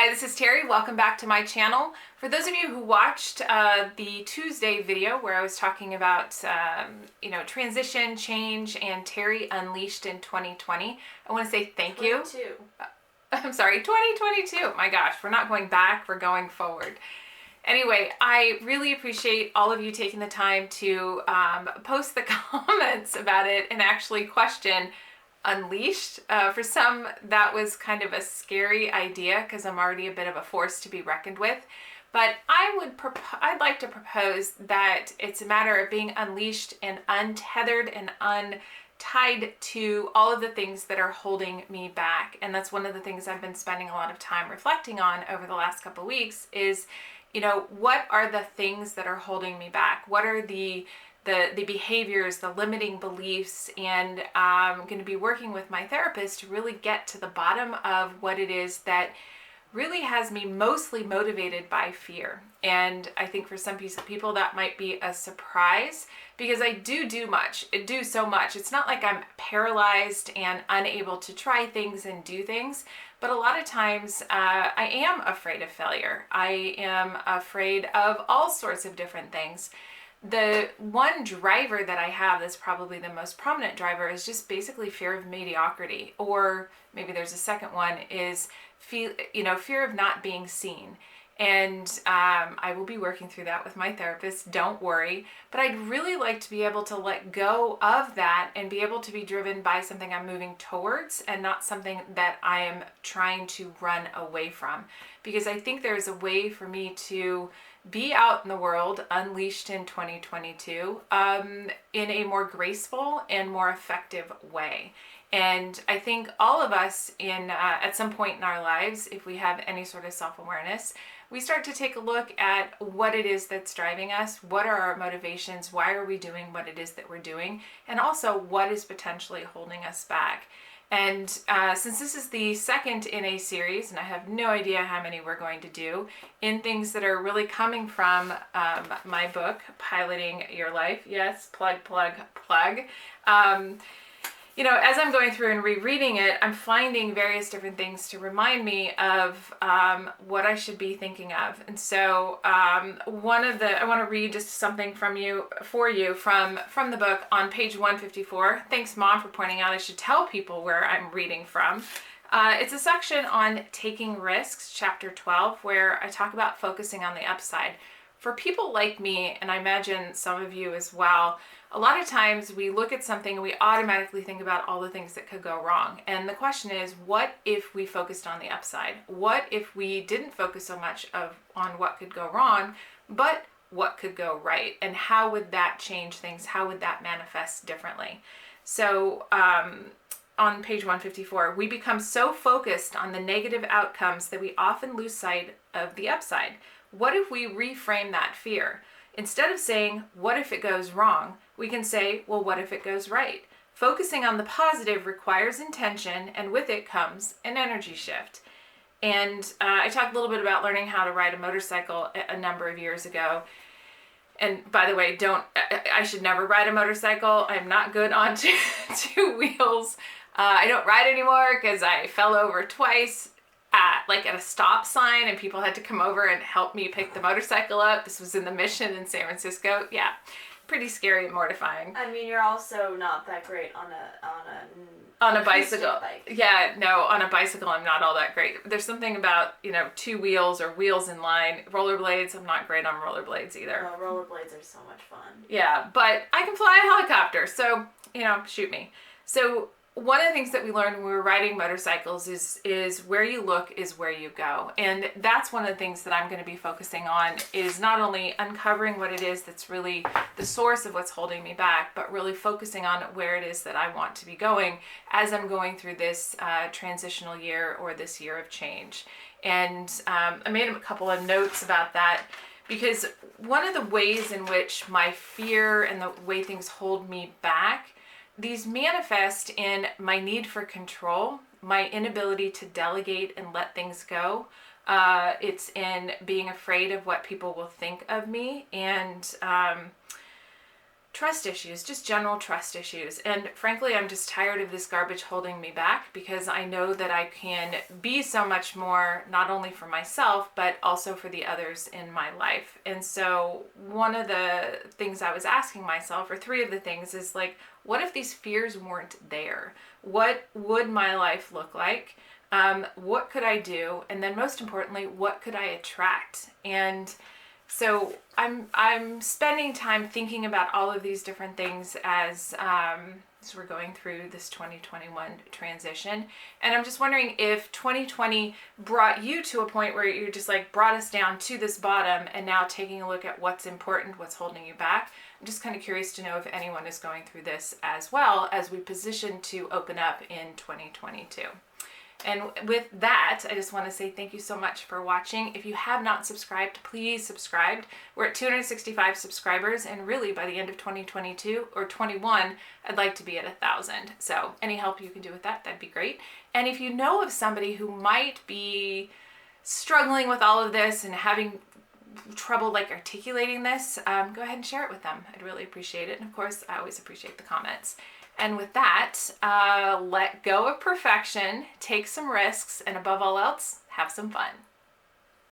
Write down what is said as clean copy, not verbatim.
Hi, this is Terry. Welcome back to my channel. For those of you who watched the Tuesday video where I was talking about transition, change, and Terri Unleashed in 2020, I want to say thank you. I'm sorry, 2022. My gosh, we're not going back, we're going forward. Anyway, I really appreciate all of you taking the time to post the comments about it and actually question Unleashed. For some, that was kind of a scary idea because I'm already a bit of a force to be reckoned with. But I'd like to propose that it's a matter of being unleashed and untethered and untied to all of the things that are holding me back. And that's one of the things I've been spending a lot of time reflecting on over the last couple of weeks is, what are the things that are holding me back? What are the behaviors, the limiting beliefs, and I'm going to be working with my therapist to really get to the bottom of what it is that really has me mostly motivated by fear. And I think for some people that might be a surprise because I do so much. It's not like I'm paralyzed and unable to try things and do things, but a lot of times I am afraid of failure. I am afraid of all sorts of different things. The one driver that I have that's probably the most prominent driver is just basically fear of mediocrity, or maybe there's a second one is fear of not being seen. And I will be working through that with my therapist, don't worry. But I'd really like to be able to let go of that and be able to be driven by something I'm moving towards and not something that I am trying to run away from. Because I think there's a way for me to be out in the world, unleashed in 2022, in a more graceful and more effective way. And I think all of us at some point in our lives, if we have any sort of self-awareness, we start to take a look at what it is that's driving us, what are our motivations, why are we doing what it is that we're doing, and also what is potentially holding us back. And since this is the second in a series, and I have no idea how many we're going to do, in things that are really coming from my book, Piloting Your Life, yes, plug. As I'm going through and rereading it, I'm finding various different things to remind me of what I should be thinking of. And so I want to read just something for you from the book on page 154. Thanks, Mom, for pointing out I should tell people where I'm reading from. It's a section on taking risks, chapter 12, where I talk about focusing on the upside. For people like me, and I imagine some of you as well, a lot of times we look at something and we automatically think about all the things that could go wrong. And the question is, what if we focused on the upside? What if we didn't focus so much on what could go wrong, but what could go right? And how would that change things? How would that manifest differently? So on page 154, we become so focused on the negative outcomes that we often lose sight of the upside. What if we reframe that fear? Instead of saying, what if it goes wrong? We can say, well, what if it goes right? Focusing on the positive requires intention, and with it comes an energy shift. And I talked a little bit about learning how to ride a motorcycle a number of years ago. And by the way, I should never ride a motorcycle. I'm not good on two wheels. I don't ride anymore because I fell over twice at a stop sign, and people had to come over and help me pick the motorcycle up. This was in the Mission in San Francisco. Yeah, pretty scary and mortifying. I mean, you're also not that great on a bicycle. Bike. Yeah, no, on a bicycle I'm not all that great. There's something about, two wheels or wheels in line. Rollerblades, I'm not great on rollerblades either. Well, rollerblades are so much fun. Yeah, but I can fly a helicopter, so, shoot me. So one of the things that we learned when we were riding motorcycles is where you look is where you go. And that's one of the things that I'm going to be focusing on, is not only uncovering what it is that's really the source of what's holding me back, but really focusing on where it is that I want to be going as I'm going through this transitional year, or this year of change. And I made a couple of notes about that, because one of the ways in which my fear and the way things hold me back, these manifest in my need for control, my inability to delegate and let things go. It's in being afraid of what people will think of me, and trust issues, just general trust issues. And frankly, I'm just tired of this garbage holding me back, because I know that I can be so much more, not only for myself, but also for the others in my life. And so one of the things I was asking myself, or three of the things, is like, what if these fears weren't there? What would my life look like? What could I do? And then most importantly, what could I attract? And so I'm spending time thinking about all of these different things as we're going through this 2021 transition. And I'm just wondering if 2020 brought you to a point where you just like brought us down to this bottom, and now taking a look at what's important, what's holding you back. I'm just kind of curious to know if anyone is going through this as well, as we position to open up in 2022. And with that, I just want to say thank you so much for watching. If you have not subscribed, please subscribe. We're at 265 subscribers, and really by the end of 2022 or 21, I'd like to be at 1,000. So any help you can do with that, that'd be great. And if you know of somebody who might be struggling with all of this and having trouble like articulating this, go ahead and share it with them. I'd really appreciate it. And of course, I always appreciate the comments. And with that, let go of perfection, take some risks, and above all else, have some fun.